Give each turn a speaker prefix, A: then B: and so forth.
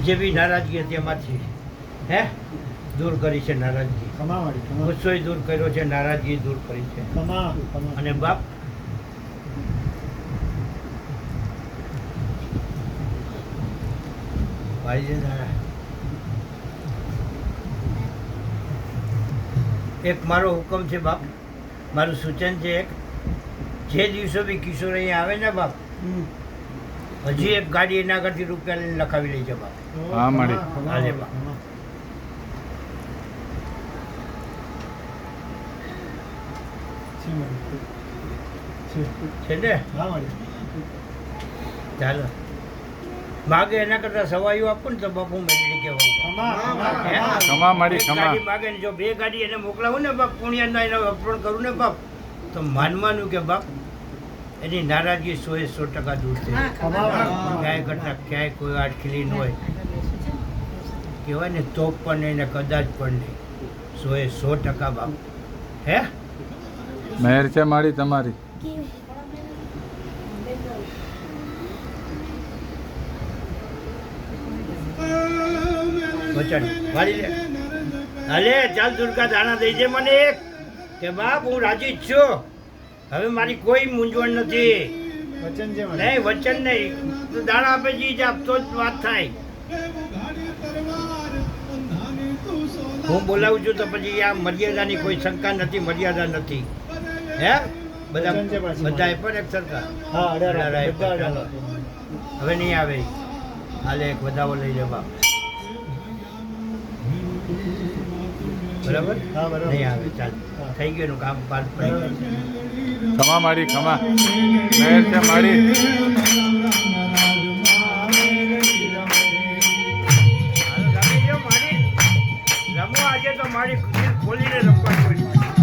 A: જે બી નારાજગી હતી એમાંથી હે દૂર કરી છે નારાજગી, ગુસ્સોય દૂર કર્યો છે, નારાજગી દૂર કરી છે. અને બાપ એક મારો હુકમ છે બાપ, મારું સૂચન છે એક, જે દિવસો બી કિશોર અહીંયા આવે ને બાપ, હજી એક ગાડી એના આગળથી રૂપિયા લઈને લખાવી લઈ છે બાપ.
B: હા મળી
A: હાલે બાપ. છે ને ચાલો માગે એના કરતા સવાયું આપું ને તો બાપુ મેળવી કહેવાય.
B: ખમા મળી ખમા.
A: ગાડી માગે ને જો બે ગાડી એને મોકલાવું ને બાપ, પુણ્યના એને અર્પણ કરું ને બાપ, તો માનવાનું કે બાપ એની નારાજગી 100% દૂર થઈ. ક્યાંય કરતા ક્યાંય કોઈ આટખીલી ન હોય કહેવાય ને, તો પણ નહીં ને કદાચ પણ નહીં, 100% બાપ. હે
B: મહેર છે મારી તમારી.
A: વચન વાળી લે. હાલે ચાલ દુર્ગા દાણા દઈ દે મને એક, કે બાપ હું રાજી જ છું, હવે મારી કોઈ મૂંઝવણ નથી. નહીં વચન નહીં, તું દાણા આપે જી જ આપતો જ વાત થાય. હું બોલાવું છું તો પછી આ મર્યાદાની કોઈ શંકા નથી, મર્યાદા નથી. હે બધા પણ એક સરખા. ચાલો હવે નહીં આવે. હાલે એક વધાવો લઈ લે બાપ. બરાબર નહીં આવે. ચાલ થઈ ગયું કામ પાર પડી ગયું.
B: ખમા મારી ખમા. મહેર છે મારી.
A: રમો આજે તો મારી ખોલીને રમવા.